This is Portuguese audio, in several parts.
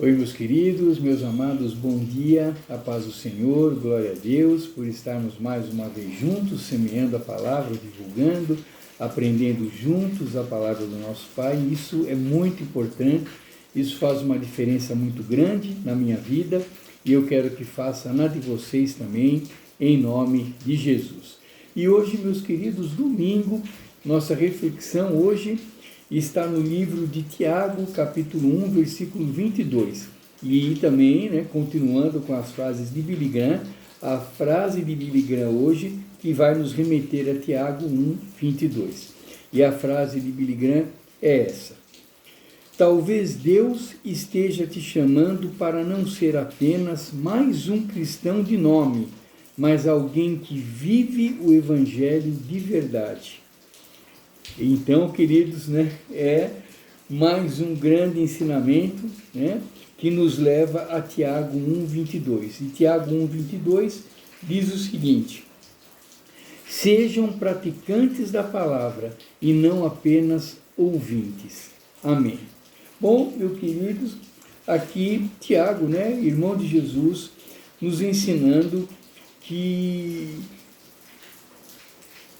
Oi, meus queridos, meus amados, bom dia, a paz do Senhor, glória a Deus por estarmos mais uma vez juntos, semeando a palavra, divulgando, aprendendo juntos a palavra do nosso Pai. Isso é muito importante, isso faz uma diferença muito grande na minha vida e eu quero que faça na de vocês também, em nome de Jesus. E hoje, meus queridos, domingo, nossa reflexão hoje está no livro de Tiago, capítulo 1, versículo 22. E também, continuando com as frases de Billy Graham, a frase de Billy Graham hoje, que vai nos remeter a Tiago 1, 22. E a frase de Billy Graham é essa: talvez Deus esteja te chamando para não ser apenas mais um cristão de nome, mas alguém que vive o evangelho de verdade. Então, queridos, é mais um grande ensinamento, que nos leva a Tiago 1, 22. E Tiago 1, 22 diz o seguinte: sejam praticantes da palavra e não apenas ouvintes. Amém. Bom, meus queridos, aqui Tiago, irmão de Jesus, nos ensinando que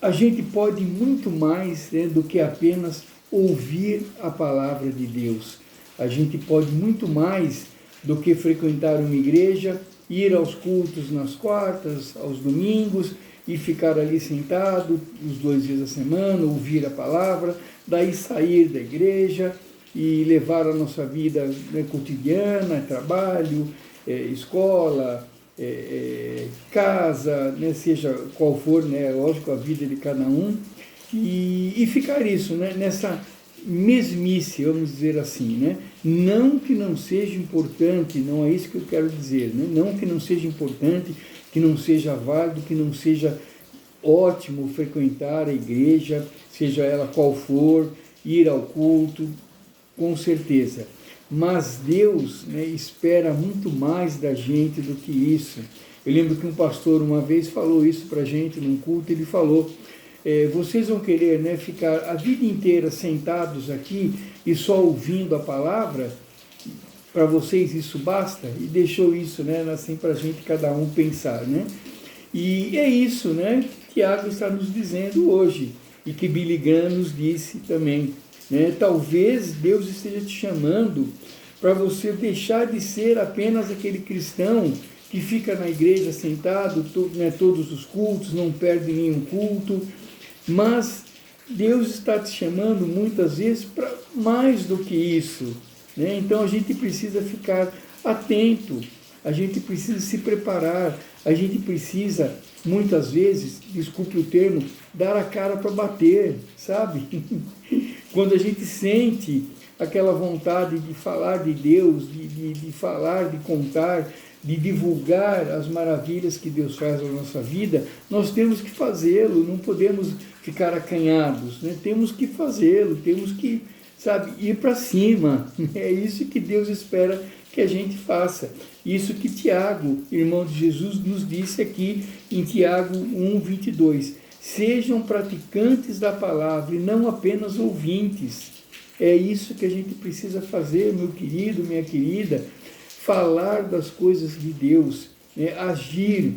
a gente pode muito mais do que apenas ouvir a palavra de Deus. A gente pode muito mais do que frequentar uma igreja, ir aos cultos nas quartas, aos domingos e ficar ali sentado os 2 dias da semana, ouvir a palavra, daí sair da igreja e levar a nossa vida cotidiana, trabalho, escola, casa, seja qual for, lógico, a vida de cada um, e ficar isso, nessa mesmice, vamos dizer assim, não que não seja importante, não é isso que eu quero dizer, não que não seja importante, que não seja válido, que não seja ótimo frequentar a igreja, seja ela qual for, ir ao culto, com certeza. Mas Deus espera muito mais da gente do que isso. Eu lembro que um pastor uma vez falou isso para a gente num culto. Ele falou: vocês vão querer ficar a vida inteira sentados aqui e só ouvindo a palavra? Para vocês isso basta? E deixou isso assim para a gente, cada um pensar. E é isso que Tiago está nos dizendo hoje e que Billy Graham nos disse também. Talvez Deus esteja te chamando para você deixar de ser apenas aquele cristão que fica na igreja sentado, todos os cultos, não perde nenhum culto, mas Deus está te chamando muitas vezes para mais do que isso. Então a gente precisa ficar atento, a gente precisa se preparar, a gente precisa, muitas vezes, desculpe o termo, dar a cara para bater, sabe? Quando a gente sente aquela vontade de falar de Deus, de falar, de contar, de divulgar as maravilhas que Deus faz na nossa vida, nós temos que fazê-lo, não podemos ficar acanhados, temos que fazê-lo, temos que, ir para cima. É isso que Deus espera que a gente faça. Isso que Tiago, irmão de Jesus, nos disse aqui em Tiago 1, 22. Sejam praticantes da palavra e não apenas ouvintes. É isso que a gente precisa fazer, meu querido, minha querida. Falar das coisas de Deus, agir,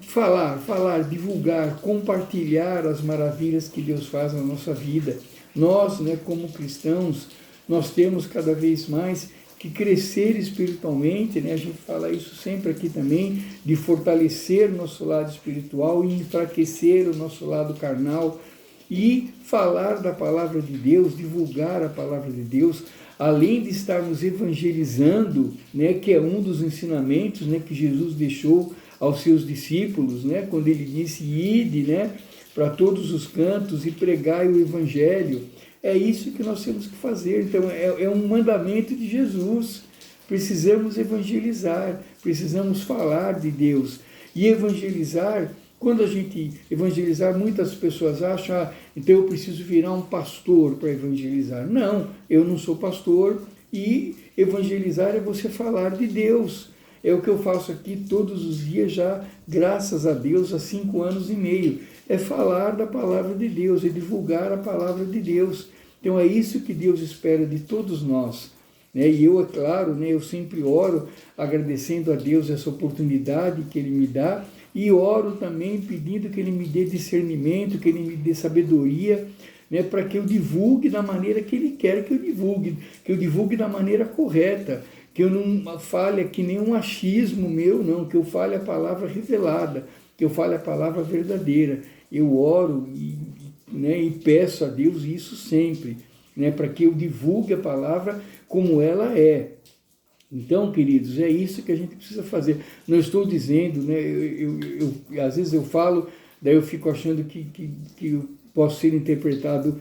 falar, divulgar, compartilhar as maravilhas que Deus faz na nossa vida. Nós, como cristãos, nós temos cada vez mais que crescer espiritualmente, a gente fala isso sempre aqui também, de fortalecer o nosso lado espiritual e enfraquecer o nosso lado carnal, e falar da palavra de Deus, divulgar a palavra de Deus, além de estarmos evangelizando, que é um dos ensinamentos que Jesus deixou aos seus discípulos, quando ele disse: ide para todos os cantos e pregai o evangelho. É isso que nós temos que fazer. Então, é um mandamento de Jesus. Precisamos evangelizar, precisamos falar de Deus. E evangelizar, quando a gente evangelizar, muitas pessoas acham: então eu preciso virar um pastor para evangelizar. Não, eu não sou pastor, e evangelizar é você falar de Deus. É o que eu faço aqui todos os dias já, graças a Deus, há 5 anos e meio. É falar da palavra de Deus, é divulgar a palavra de Deus. Então é isso que Deus espera de todos nós. né? E eu, é claro, né, eu sempre oro agradecendo a Deus essa oportunidade que Ele me dá, e oro também pedindo que Ele me dê discernimento, que Ele me dê sabedoria, né, para que eu divulgue da maneira que Ele quer que eu divulgue da maneira correta, que eu não fale aqui nenhum achismo meu, não, que eu fale a palavra revelada, que eu fale a palavra verdadeira. Eu oro né, e peço a Deus isso sempre, né, para que eu divulgue a palavra como ela é. Então, queridos, é isso que a gente precisa fazer. Não estou dizendo, né, às vezes eu falo, daí eu fico achando que eu posso ser interpretado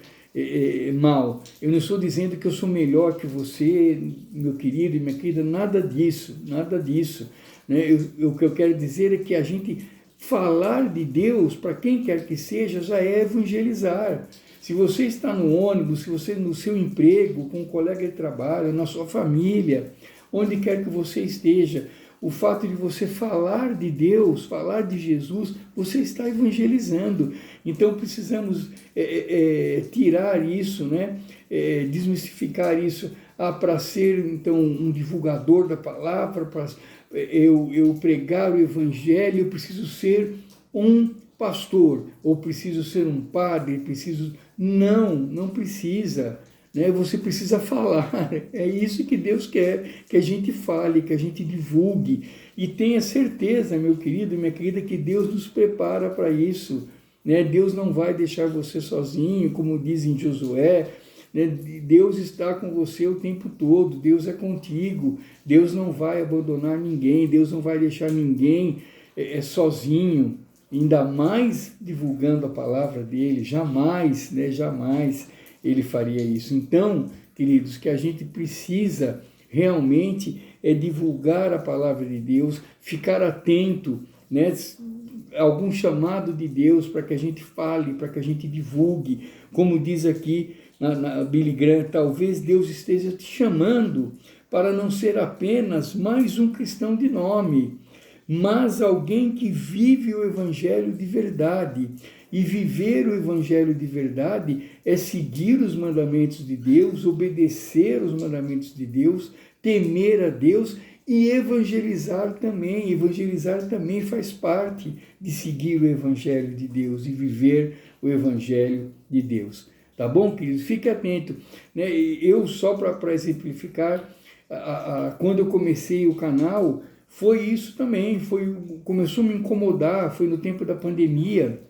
mal. Eu não estou dizendo que eu sou melhor que você, meu querido e minha querida, nada disso, nada disso. Né? O que eu quero dizer é que a gente falar de Deus, para quem quer que seja, já é evangelizar. Se você está no ônibus, se você no seu emprego, com um colega de trabalho, na sua família, onde quer que você esteja, o fato de você falar de Deus, falar de Jesus, você está evangelizando. Então precisamos tirar isso, né? Desmistificar isso, para ser então um divulgador da palavra, para eu pregar o evangelho, eu preciso ser um pastor, ou preciso ser um padre, preciso... Não precisa. Né? Você precisa falar, é isso que Deus quer, que a gente fale, que a gente divulgue, e tenha certeza, meu querido e minha querida, que Deus nos prepara para isso, né? Deus não vai deixar você sozinho, como diz em Josué, né? Deus está com você o tempo todo, Deus é contigo, Deus não vai abandonar ninguém, Deus não vai deixar ninguém sozinho, ainda mais divulgando a palavra dele, jamais, né? Jamais Ele faria isso. Então, queridos, que a gente precisa realmente divulgar a palavra de Deus, ficar atento, né, a algum chamado de Deus para que a gente fale, para que a gente divulgue. Como diz aqui na Billy Graham, talvez Deus esteja te chamando para não ser apenas mais um cristão de nome, mas alguém que vive o evangelho de verdade. E viver o evangelho de verdade é seguir os mandamentos de Deus, obedecer os mandamentos de Deus, temer a Deus e evangelizar também. Evangelizar também faz parte de seguir o evangelho de Deus e viver o evangelho de Deus. Tá bom, queridos? Fique atento. Né? Eu, só para exemplificar, quando eu comecei o canal, foi isso também, começou a me incomodar, foi no tempo da pandemia,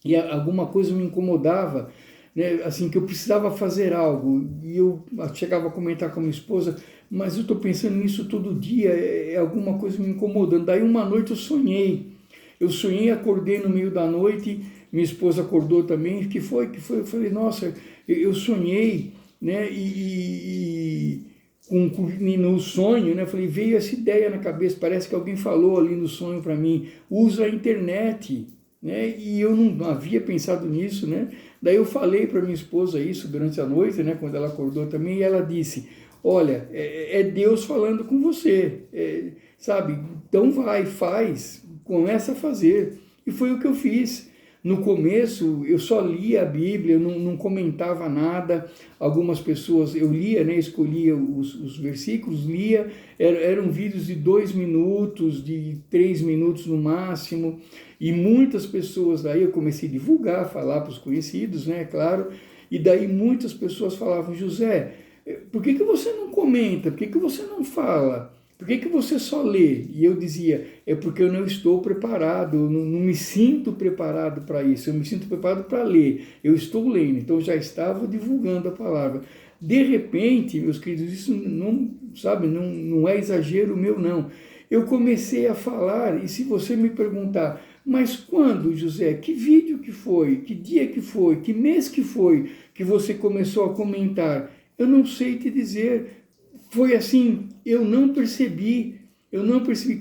e alguma coisa me incomodava, né, assim, que eu precisava fazer algo, e eu chegava a comentar com a minha esposa, mas eu estou pensando nisso todo dia, alguma coisa me incomodando. Daí uma noite eu sonhei, acordei no meio da noite, minha esposa acordou também, que foi? Eu falei, nossa, eu sonhei, né, no sonho, né, eu falei, veio essa ideia na cabeça, parece que alguém falou ali no sonho para mim, usa a internet, né? E eu não havia pensado nisso, né? Daí eu falei para minha esposa isso durante a noite, né? Quando ela acordou também, e ela disse, olha, é Deus falando com você, sabe? Então vai, faz, começa a fazer. E foi o que eu fiz. No começo, eu só lia a Bíblia, eu não comentava nada. Algumas pessoas, eu lia, né, escolhia os versículos, lia, eram vídeos de 2 minutos, de 3 minutos no máximo, e muitas pessoas, daí eu comecei a divulgar, falar para os conhecidos, né, claro, e daí muitas pessoas falavam, José, por que você não comenta? Por que você não fala? Por que você só lê? E eu dizia, é porque eu não estou preparado, eu não me sinto preparado para isso, eu me sinto preparado para ler, eu estou lendo, então já estava divulgando a palavra. De repente, meus queridos, isso não, sabe, não é exagero meu, não. Eu comecei a falar, e se você me perguntar, mas quando, José, que vídeo que foi, que dia que foi, que mês que foi que você começou a comentar? Eu não sei te dizer. Foi assim, eu não percebi.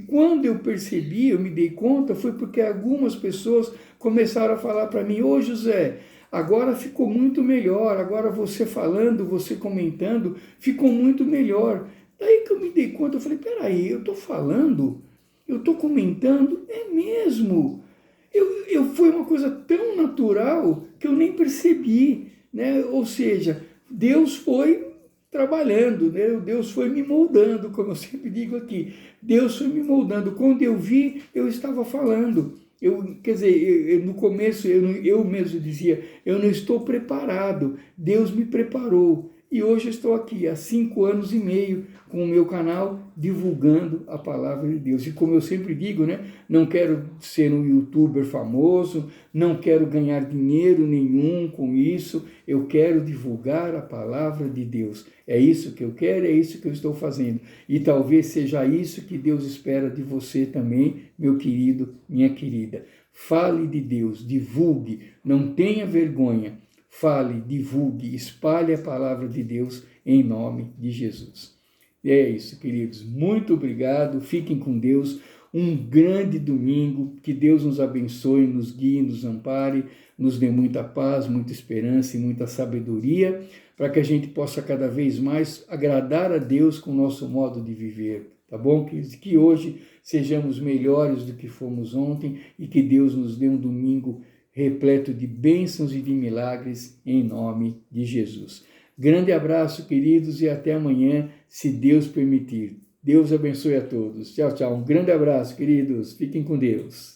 Quando eu percebi, eu me dei conta, foi porque algumas pessoas começaram a falar para mim, ô José, agora ficou muito melhor, agora você falando, você comentando, ficou muito melhor. Daí que eu me dei conta, eu falei, peraí, eu estou falando, eu estou comentando, é mesmo. Foi uma coisa tão natural que eu nem percebi, né? Ou seja, Deus foi trabalhando, né? Deus foi me moldando, como eu sempre digo aqui. Deus foi me moldando. Quando eu vi, eu estava falando. Quer dizer, no começo eu mesmo dizia, eu não estou preparado. Deus me preparou. E hoje eu estou aqui, há 5 anos e meio, com o meu canal, divulgando a palavra de Deus. E como eu sempre digo, né, não quero ser um youtuber famoso, não quero ganhar dinheiro nenhum com isso, eu quero divulgar a palavra de Deus. É isso que eu quero, é isso que eu estou fazendo. E talvez seja isso que Deus espera de você também, meu querido, minha querida. Fale de Deus, divulgue, não tenha vergonha. Fale, divulgue, espalhe a palavra de Deus em nome de Jesus. E é isso, queridos. Muito obrigado. Fiquem com Deus. Um grande domingo. Que Deus nos abençoe, nos guie, nos ampare, nos dê muita paz, muita esperança e muita sabedoria, para que a gente possa cada vez mais agradar a Deus com o nosso modo de viver. Tá bom, queridos? Que hoje sejamos melhores do que fomos ontem e que Deus nos dê um domingo repleto de bênçãos e de milagres, em nome de Jesus. Grande abraço, queridos, e até amanhã, se Deus permitir. Deus abençoe a todos. Tchau, tchau. Um grande abraço, queridos. Fiquem com Deus.